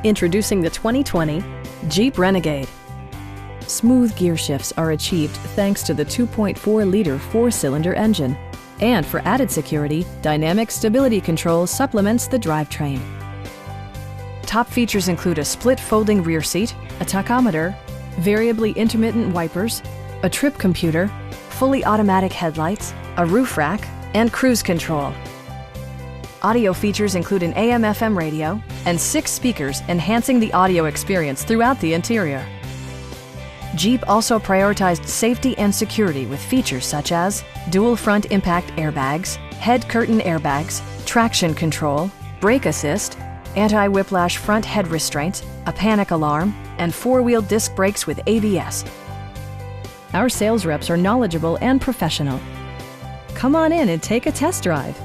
Introducing the 2020 Jeep Renegade. Smooth gear shifts are achieved thanks to the 2.4-liter four-cylinder engine. And for added security, dynamic stability control supplements the drivetrain. Top features include a split folding rear seat, a tachometer, variably intermittent wipers, a trip computer, fully automatic headlights, a roof rack, and cruise control. Audio features include an AM/FM radio and 6 speakers, enhancing the audio experience throughout the interior. Jeep also prioritized safety and security with features such as dual front impact airbags, head curtain airbags, traction control, brake assist, anti-whiplash front head restraints, a panic alarm, and 4-wheel disc brakes with ABS. Our sales reps are knowledgeable and professional. Come on in and take a test drive.